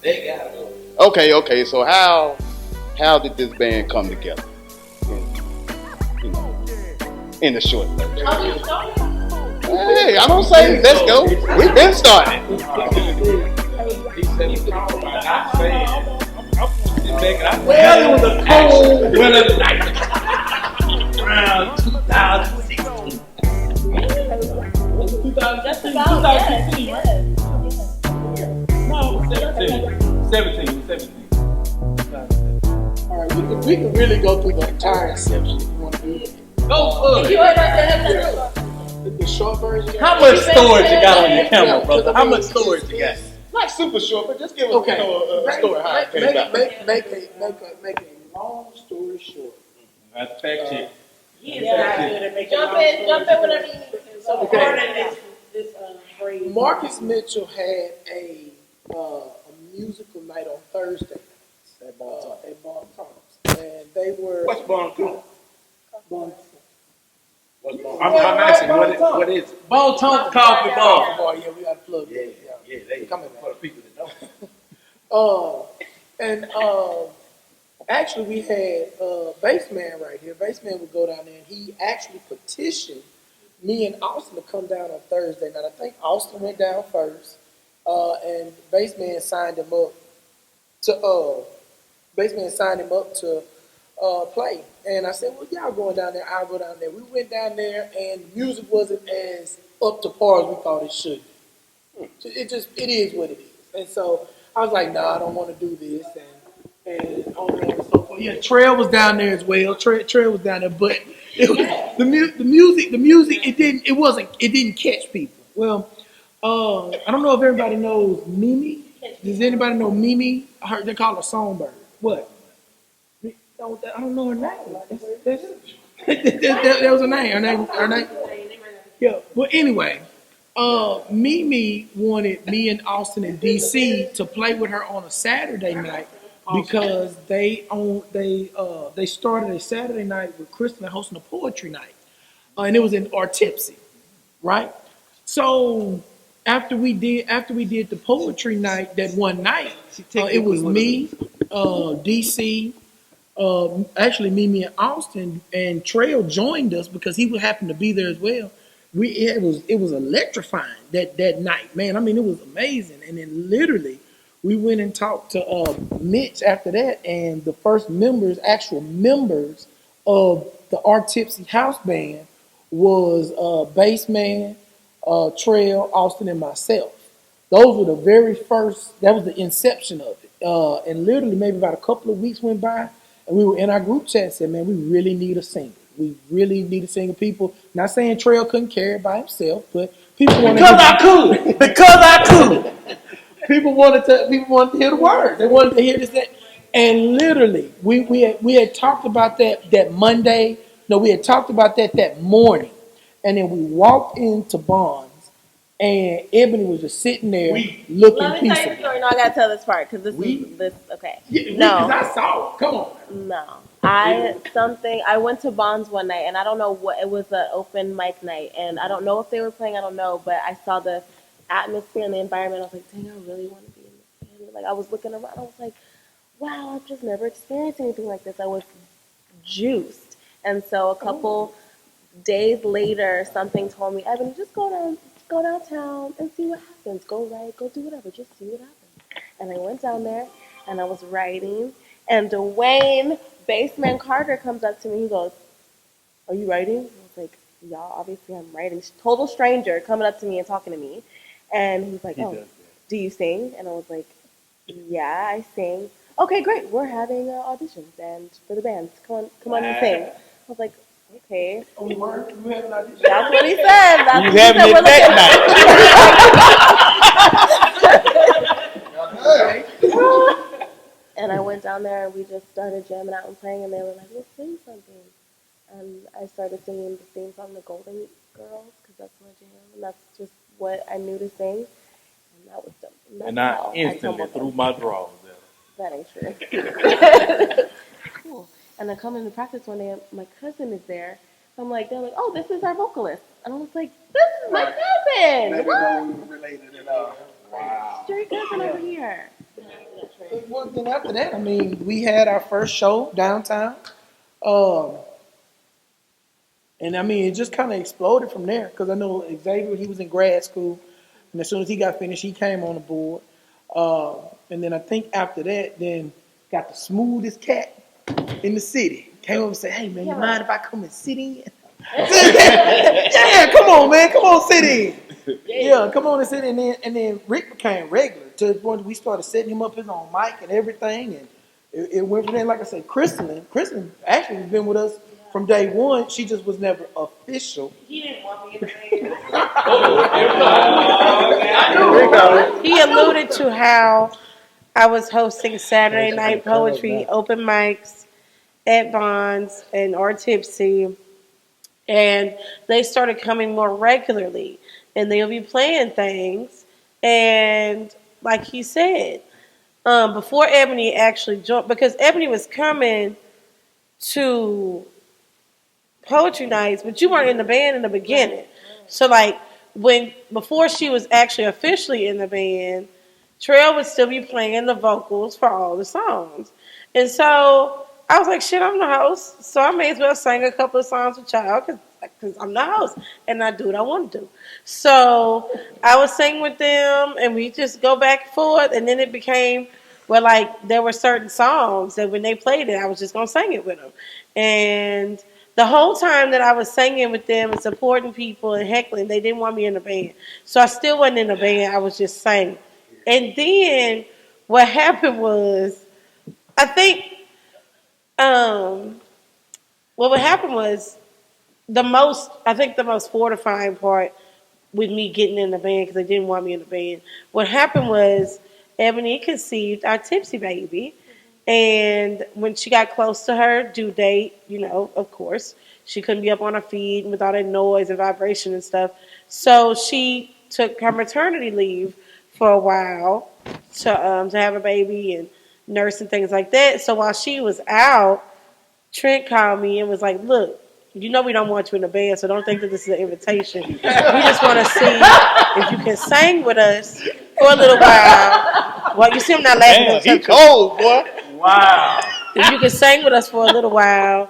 They got it. Okay. So how did this band come together? You know, in the short version. Hey, I don't say let's go. We've been started. He said he called by not saying. Well, it was a cold winter night around 2016. 2016, right? No, 17. All right, we can really go through the entire inception if you want to do it. Go for it. The short version. How much storage you got on your camera, brother? How much storage you got? Not super short, but just give us a story how it came about. Make a long story short. That's fact check. Jump in whenever you need to. So this phrase. Marcus Mitchell had a musical night on Thursday nights at Bon Tom's, and they were. What's Bon Tom? Bon I'm asking, what is it? Bon Tom Coffee Bar. Yeah, we got to plug it. Yeah, they coming for the people that know. Actually, we had Bassman right here. Bassman would go down there, and he actually petitioned me and Austin to come down on Thursday night. I think Austin went down first, and Bassman signed him up to play. And I said, well, y'all going down there, I'll go down there. We went down there, and the music wasn't as up to par as we thought it should be. It is what it is. And so I was like, nah, I don't want to do this. And on and so forth. Yeah, Trail was down there as well. Trail was down there, but the music, it didn't catch people. Well, I don't know if everybody knows Mimi. Does anybody know Mimi? I heard they call her Songbird. What? I don't know her name. That was her name. Her name. Yeah. But anyway, Mimi wanted me and Austin and DC to play with her on a Saturday night because they started a Saturday night with Kristen hosting a poetry night, and it was in Tipsy, right? So after we did the poetry night that one night, it was me, DC. Actually, Mimi and Austin and Trail joined us because he would happen to be there as well. It was electrifying that night, man. I mean, it was amazing. And then literally, we went and talked to Mitch after that, and the first actual members of the Art Tipsy house band was Bassman, Trail, Austin, and myself. Those were the very first. That was the inception of it. And literally, maybe about a couple of weeks went by. And we were in our group chat and said, man, we really need a singer. We really need a singer. People, not saying Trail couldn't carry it by himself, but people wanted People wanted to hear the word. They wanted to hear this, that. And literally, we had talked about that Monday. No, we had talked about that morning. And then we walked into Bonds, and Ebony was just sitting there looking Let me tell you the story. No, I gotta tell this part because this okay. No, I saw it. Come on. No, I went to Bonds one night, and I don't know what it was, an open mic night, and I don't know if they were playing. I don't know, but I saw the atmosphere and the environment. I was like, dang, I really want to be in this band. Like I was looking around, I was like, wow, I've just never experienced anything like this. I was juiced, and so a couple days later, something told me, Ebony, just go downtown and see what happens. Go write, go do whatever, just see what happens. And I went down there and I was writing, and Dwayne Bassman Carter comes up to me. He goes, are you writing? I was like, yeah, obviously I'm writing. Total stranger coming up to me and talking to me. And he's like, oh, do you sing? And I was like, yeah, I sing. Okay, great. We're having auditions and for the band. Come on and sing. I was like, okay. Oh, you were? You had an audition? That's what he said. That's You what having he said. it that night. And I went down there and we just started jamming out and playing, and they were like, let's sing something. And I started singing the theme song, The Golden Girls, because that's my jam, and that's just what I knew to sing. And that was dope. And I instantly threw my drawers at That ain't true. Cool. And I come into practice one day, and my cousin is there. So they're like, oh, this is our vocalist. And I was like, this is my cousin. Never know we were related at all. Wow. Straight cousin over here. Well, then after that, I mean, we had our first show downtown. And I mean, it just kind of exploded from there because I know Xavier, he was in grad school. And as soon as he got finished, he came on the board. And then I think after that, then got the smoothest cat in the city. Came over and said, hey, man, you mind if I come and sit in? Yeah, come on, man. Come on, sit in. Yeah, come on and sit in. And then Rick became regular to the point we started setting him up his own mic and everything. And it went from there. Like I said, Kristen actually has been with us from day one. She just was never official. He didn't want me in the band. He alluded to how I was hosting Saturday night poetry open mics at Bonds and or Tipsy, and they started coming more regularly, and they'll be playing things. And like he said, before Ebony actually joined, because Ebony was coming to poetry nights, but you weren't in the band in the beginning. So like before she was actually officially in the band, Trail would still be playing the vocals for all the songs. And so I was like, shit, I'm the host, so I may as well sing a couple of songs with y'all because I'm the host and I do what I want to do. So I would sing with them and we just go back and forth, and then it became, well, like there were certain songs that when they played it, I was just going to sing it with them. And the whole time that I was singing with them and supporting people and heckling, they didn't want me in the band. So I still wasn't in the band, I was just singing. And then what happened was, I think, what happened was the most fortifying part with me getting in the band, because they didn't want me in the band. What happened was Ebony conceived our Tipsy baby, and when she got close to her due date, of course, she couldn't be up on her feet with all that noise and vibration and stuff. So she took her maternity leave for a while to have a baby and nurse and things like that. So while she was out, Trent called me and was like, look, we don't want you in the band, so don't think that this is an invitation. We just want to see if you can sing with us for a little while. Well, you see him not laughing. Damn, he cold, boy. Wow. If you can sing with us for a little while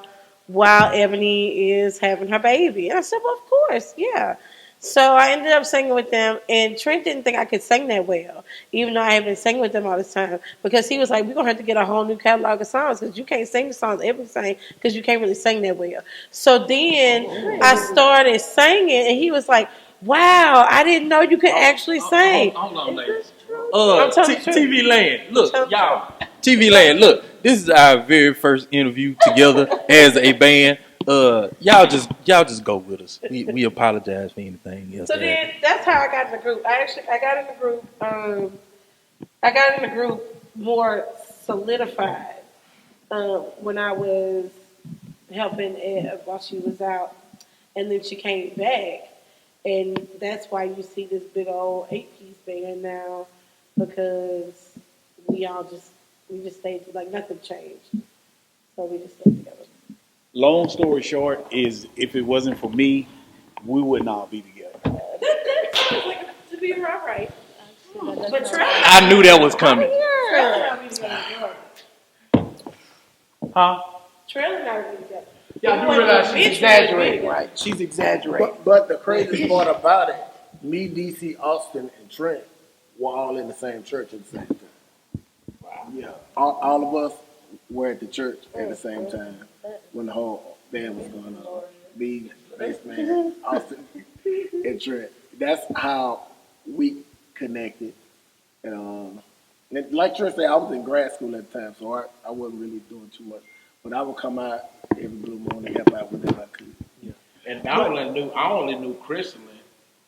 Ebony is having her baby. And I said, well, of course, yeah. So I ended up singing with them, and Trent didn't think I could sing that well, even though I had been singing with them all this time, because he was like, we're going to have to get a whole new catalog of songs, because you can't sing the songs Ebony sang, because you can't really sing that well. So then I started singing, and he was like, wow, I didn't know you could actually sing. Hold on, ladies. TV Land, look, y'all. TV Land, look. This is our very first interview together as a band. Y'all just go with us. We apologize for anything else. So then that's how I got in the group. I got in the group more solidified when I was helping Ed while she was out, and then she came back, and that's why you see this big old 8-piece band now, because we just stayed, like nothing changed, so we just stayed together. Long story short is, if it wasn't for me, we would not be together. That sounds like to be right. But I knew that was coming. Huh? Trailer not really together. Y'all do realize she's exaggerating, right? She's exaggerating. But the craziest part about it, me, DC, Austin, and Trent were all in the same church at the same time. Wow. Yeah, all of us were at the church at the same time when the whole band was going on. Me, bass man, Austin, and Trent. That's how we connected. And like Trent said, I was in grad school at the time, so I wasn't really doing too much. But I would come out every blue moon and help out whenever I could. Yeah. And I only knew Crystalline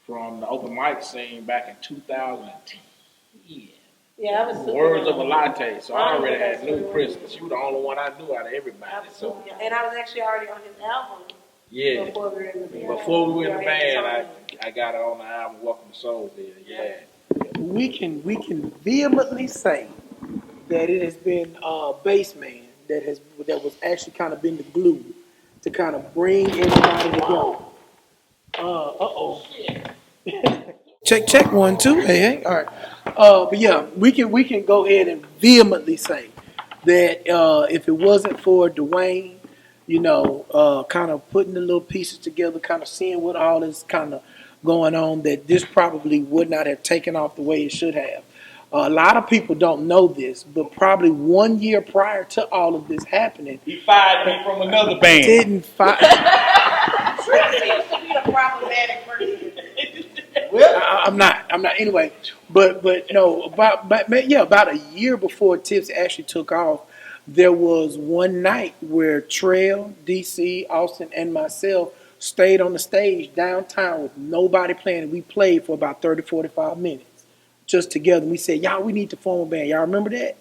from the open mic scene back in 2010. Yeah, I was Words of a Latte. So I already had knew Crystal. She was the only one I knew out of everybody. So. And I was actually already on his album. Yeah. Before we were in the band. Before we were in the band, I got it on the album Welcome to Soulville. Yeah. We can vehemently say that it has been bass man that was actually kind of been the glue to kind of bring everybody together. Check 1 2. Hey. All right. But yeah, we can go ahead and vehemently say that if it wasn't for Dwayne, kind of putting the little pieces together, kind of seeing what all is kind of going on, that this probably would not have taken off the way it should have. A lot of people don't know this, but probably 1 year prior to all of this happening, He fired me from another band. didn't fire. Trent seems to be the problematic person. I'm not. Anyway, but no, about a year before Tips actually took off, there was one night where Trail, DC, Austin, and myself stayed on the stage downtown with nobody playing. We played for about 30, 45 minutes just together. We said, y'all, we need to form a band. Y'all remember that?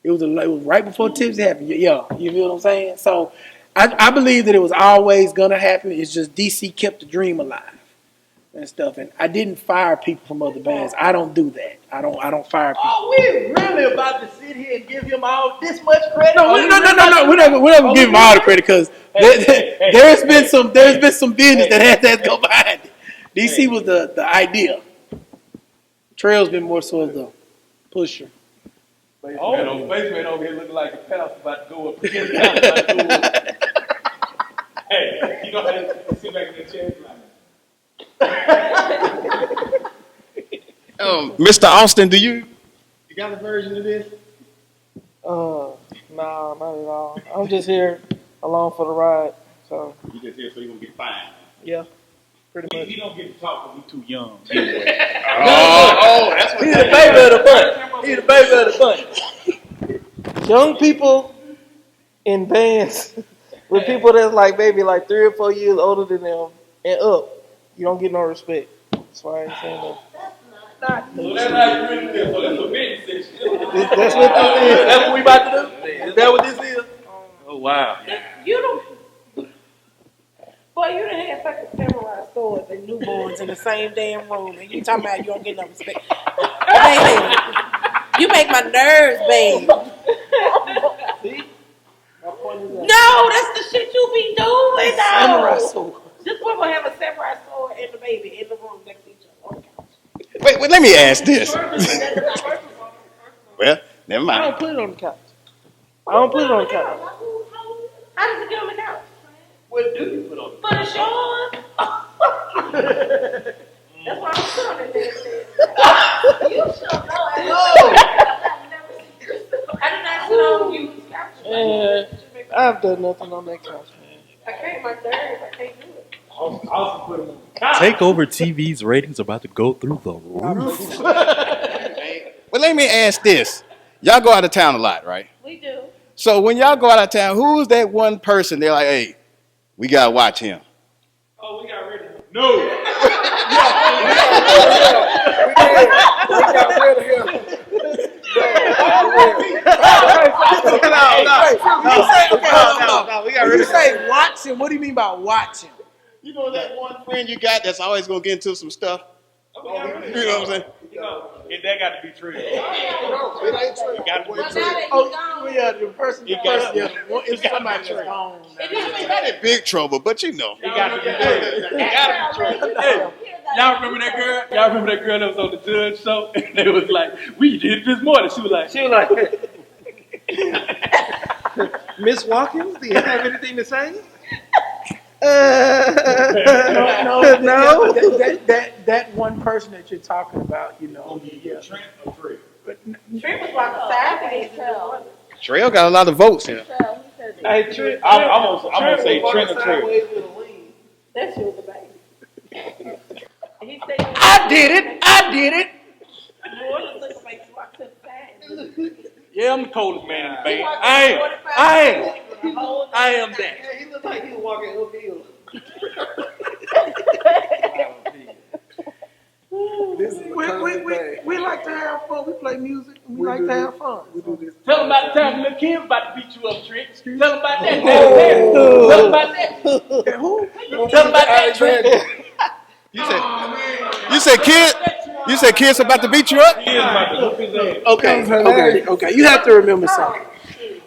It was right before Tips happened. Yeah, you feel what I'm saying? So I believe that it was always going to happen. It's just DC kept the dream alive and stuff. And I didn't fire people from other bands. I don't do that. I don't fire people. Oh, we really about to sit here and give him all this much credit? No. We're never give him all the credit because there's been some business that has to go behind it. DC was the idea. Trail's been more so of the pusher. Oh, Spaceman over here looking like a pastor about to go up against Hey, you don't have to sit back in the chair like Mr. Austin, you got a version of this? No, not at all. I'm just here along for the ride. So You just here so you gonna get fined. yeah, pretty much. He don't get to talk because he's too young. That's what He's the baby of the bunch. He's the baby of the bunch. Young people in bands with people that's like maybe like 3 or 4 years older than them and up, you don't get no respect. That's why I ain't saying that. So that's how you really feel. So that's a big session. That's what this is. That's what we about to do. Is that what this is? Oh, wow. You don't. Boy, you done had fucking samurai swords and newborns in the same damn room, and you talking about you don't get no respect. Man, you make my nerves bad. No, that's the shit you be doing, though. Samurai sword. This one will have a samurai sword and the baby in the room next to each other. Wait, let me ask this. Well, never I mind. don't put it on the couch. I don't put it on the couch. How does it get on the couch? What do you put on? For the shores. That's why I put on it. You should know. I did not sit on you. Man, I've done nothing on that couch, man. I can't, my nerves. I can't do it. I'll put him on the couch. Takeover TV's ratings are about to go through the roof. Well, let me ask this. Y'all go out of town a lot, right? We do. So when y'all go out of town, who's that one person they're like, hey, we got to watch him? Oh, we got rid of him. No. We got rid of him. When you say watch him, what do you mean by watch him? You know that one friend you got that's always going to get into some stuff? You know what I'm saying? That got to be true. It ain't true. It got to be true. Yeah, the person, it's somebody that's gone. Not in big trouble, but you know. It got to be true. It got to be true. Hey, y'all remember that girl? Y'all remember that girl that was on the Judge show? And they was like, we did it this morning. She was like, Miss Watkins, do you have anything to say? No. That one person that you're talking about, Trent or Trey? Trent was like a sideways. Trail got a lot of votes here. Hey, Trent. I'm going to say Trent or Trey. That shit was a baby. I did it. Yeah, I'm the coldest man in the band. I am that. Yeah, he looked like he was walking uphill. We like to have fun. We play music. We like to have fun. We do this. Tell them about the time little Kim about to beat you up, Trent. Tell them about that. Tell them about that. Who? Tell them about that, Trent. You said kids about to beat you up? He is about to whoop his ass. Okay. You have to remember something.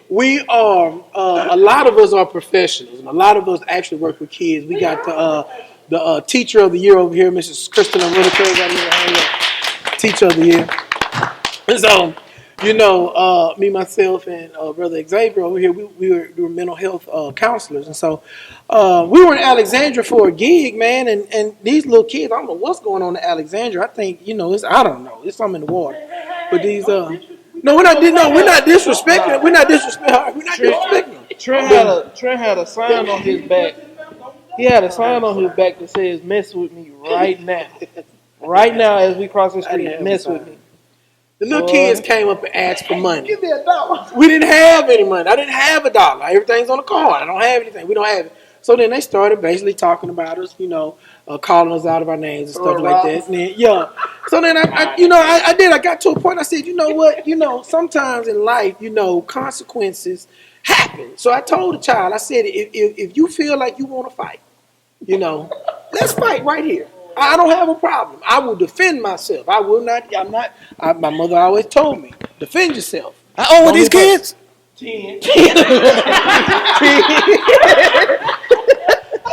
We are a lot of us are professionals, and a lot of us actually work with kids. We got the teacher of the year over here, Mrs. Kristen Whitaker. Teacher of the Year. And so, me, myself, and Brother Xavier over here, we were mental health counselors. And so we were in Alexandria for a gig, man, and these little kids, I don't know what's going on in Alexandria. I think, I don't know. It's something in the water. But these, no, we're not disrespecting. We're not disrespecting them. Trent had a sign on his back. He had a sign on his back that says, "Mess with me right now." Right now, as we cross the street, mess with me. The little kids came up and asked for money. Give me $1. We didn't have any money. I didn't have $1. Everything's on the card. I don't have anything. We don't have it. So then they started basically talking about us, calling us out of our names and stuff like that. And then, so then I got to a point. I said, you know what? Sometimes in life, consequences happen. So I told the child, I said, if you feel like you want to fight, let's fight right here. I don't have a problem. I will defend myself. I will not. My mother always told me, defend yourself. How old are these kids? 10.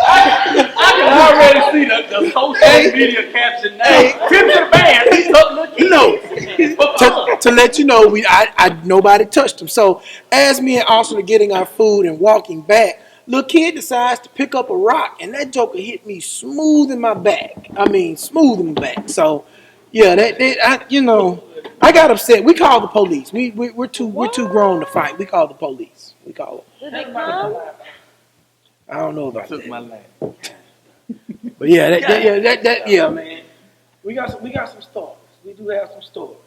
I can already see the social media caption now. Tipsy The Band. To let you know, nobody touched them. So as me and Austin are getting our food and walking back, little kid decides to pick up a rock, and that joker hit me smooth in my back. So, yeah, I got upset. We called the police. We're too grown to fight. We called the police. Did they come? I don't know about that. But yeah, man. We got some stories. We do have some stories.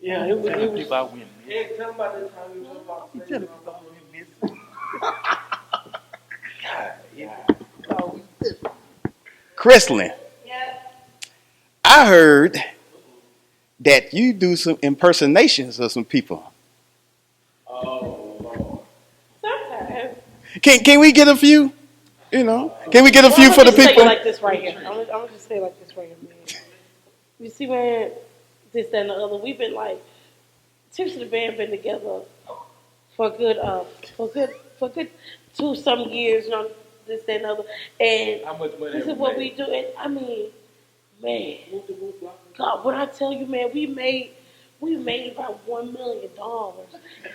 Yeah, it was. Tell them about the time you was about to say Chrislyn, I heard that you do some impersonations of some people. Sometimes. Can we get a few? Can we get a few for the people? Like this right here. I'm gonna just say it like this right here, man. You see, man, this, that, and the other. We've been like, Tipsy The Band been together for a good 2-some years, this, that, and the other. And How much money this is what we do. And I mean, man, God, what I tell you, man, we made about $1 million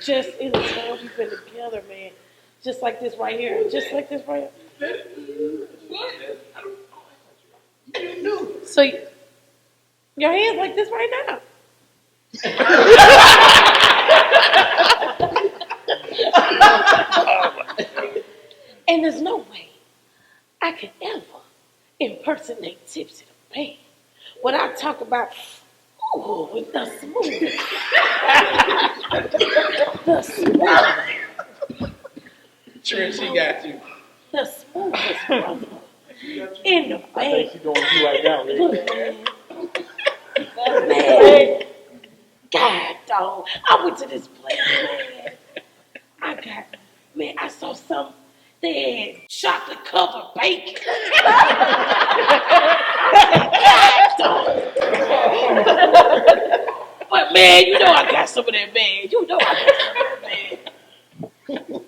just in the time we've been together, man. Just like this right here. Just like this right here. So your hands like this right now. And there's no way I could ever impersonate Tipsy The Band. When I talk about, with the smooth. The smooth. Trent, she got you. The smoothest brother in the band. I think she's doing you right now, man. Man, God, dog. I went to this place, man. I saw some. They had chocolate covered bacon. God, dog. But man, I got some of that, man. I got some of that, man.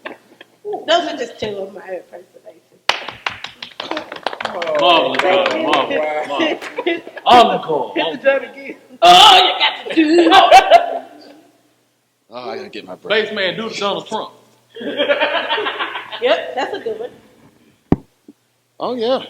Those are just two of my impersonations. Marvelous. Encore. Hit the joint again. Oh, you got to do it. Oh, I gotta get my breath. Bass man, do the Donald Trump. Yep, that's a good one. Oh yeah.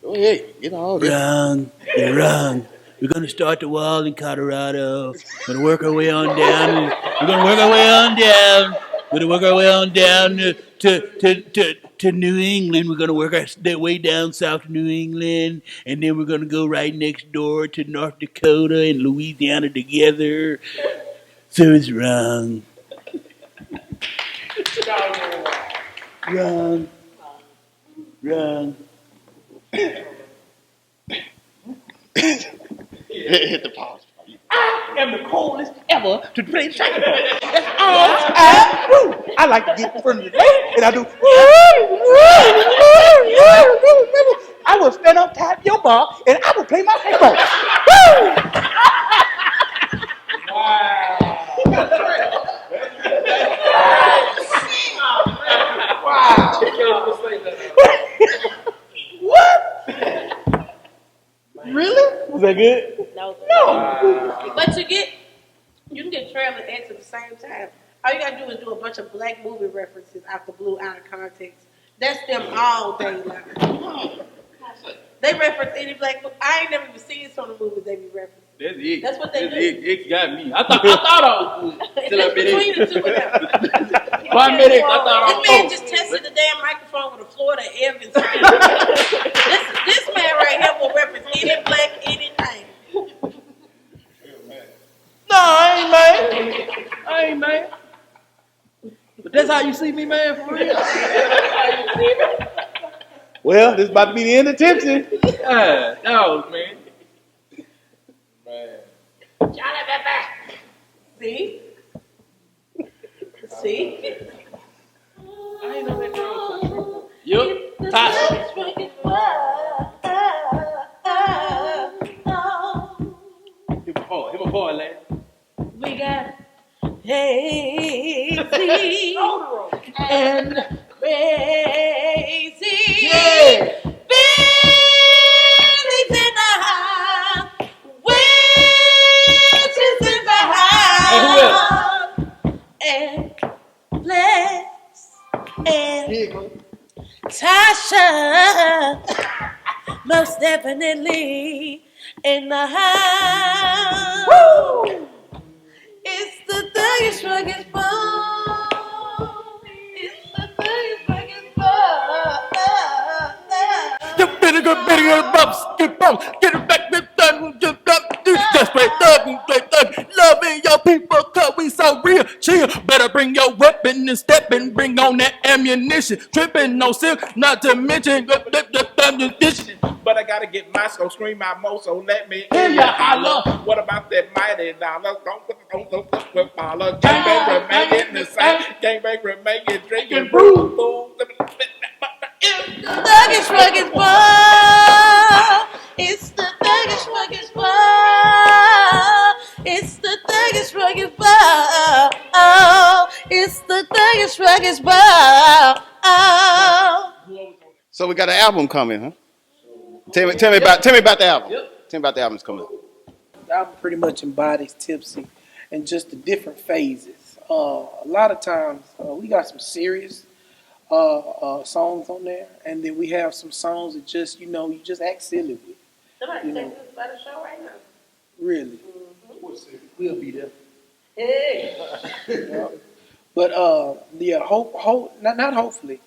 Go ahead. Get all this. Wrong. You're wrong. We're going to start the wall in Colorado. We're going to work our way on down. We're going to work our way on down. We're going to work our way on down to New England. We're going to work our way down south to New England. And then we're going to go right next door to North Dakota and Louisiana together. So it's wrong. Wrong. Wrong. Hit the pause. I am the coldest ever to play the saxophone. That's all I do. I like to get in front of the lady and I do. I will stand up tap your bar and I will play my saxophone. What? Really? Was that good? But you can get trail and X at the same time. All you gotta do is do a bunch of black movie references out the blue, out of context. That's them all day long. They reference any black movie. I ain't never even seen some of the movies they be referencing. That's it. That's what they do. It got me. I thought I was good. Till I It's between the two of them. 5 minutes. I thought This man just tested the damn microphone with a Florida Evans. this man right here will reference any black anything. No, I ain't mad. But that's how you see me, man, for real. Well, this is about to be the end of Tipsy. No, man. See? See? I ain't know that girl was so Yup. Hit my boy, lad. We got hazy and crazy. Yeah. Billy's in the house. Witches in the house. And Lex and Tasha. Most definitely in the house. Woo! It's the thuggish rugged ball. It's the thuggish rugged ball. You better go bumps, get bumps, get it back, get done, just play thug, loving your people, cause we so real, chill, better bring your weapon and step and bring on that ammunition, tripping no silk, not to mention, But I gotta get my so scream my mo, so let me hear ya holler. What about that mighty dollar? Don't follow. Gangbang remain the same. Gangbang remain drinking brew. Thuggish rugged ball. It's the thuggish rugged ball. It's the thuggish rugged ball. Oh, it's the thuggish rugged ball. Oh. So we got an album coming, huh? Tell me about the album. Tell me about the album's coming up. The album pretty much embodies Tipsy and just the different phases. A lot of times we got some serious songs on there, and then we have some songs that just you just act silly with. Somebody take this by the show right now. Really. We'll be there. Hey. But not hopefully.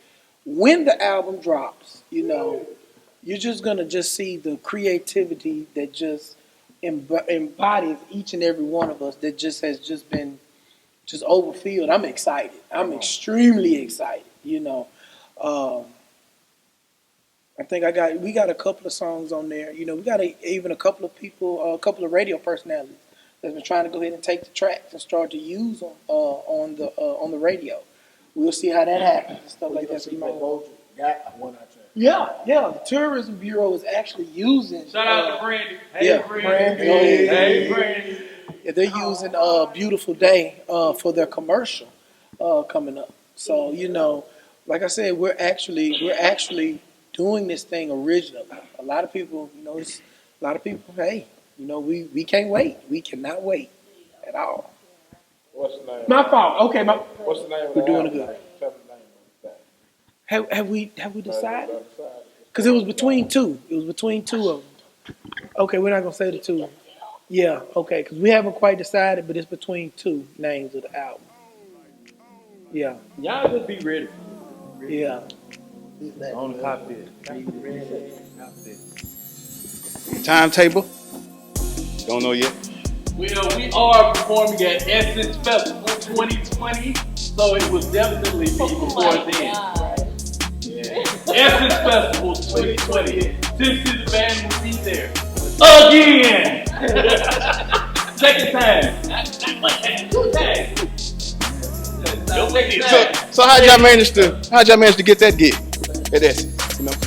When the album drops, you're just gonna just see the creativity that just embodies each and every one of us. That just has just been just overfilled. I'm excited. I'm extremely excited. I think we got a couple of songs on there. We got even a couple of people, a couple of radio personalities that's been trying to go ahead and take the tracks and start to use them on the radio. We'll see how that happens and stuff like that. So yeah. The Tourism Bureau is actually using. Shout out to Brandy. Brandy. Hey, Brandy. Yeah, they're using "Beautiful Day" for their commercial coming up. So like I said, we're actually doing this thing originally. A lot of people, hey, we can't wait. We cannot wait at all. What's the name? My fault. Okay, What's the name? We're doing it good. Tell the name of that. Have we decided? Because it was between two. It was between two of them. Okay, we're not gonna say the two. Yeah, okay, because we haven't quite decided, but it's between two names of the album. Yeah. Y'all just be ready. Yeah. On the cockpit. Timetable? Don't know yet. Well, we are performing at Essence Festival 2020, so it will definitely be before then. Yeah. Essence Festival 2020. Tipsy The Band will be there. Again! Second time. Two times. So how'd y'all manage to get that gig at Essence?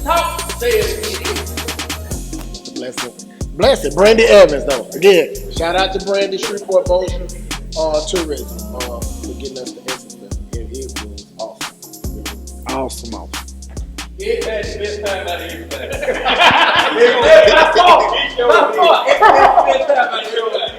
Talk, say it. Bless it. Brandy Evans, though. Again, shout out to Brandy Shreveport Motion Tourism for getting us to Essence Festival. It was awesome. It had the best time out of everything. It's my fault. Stop talking.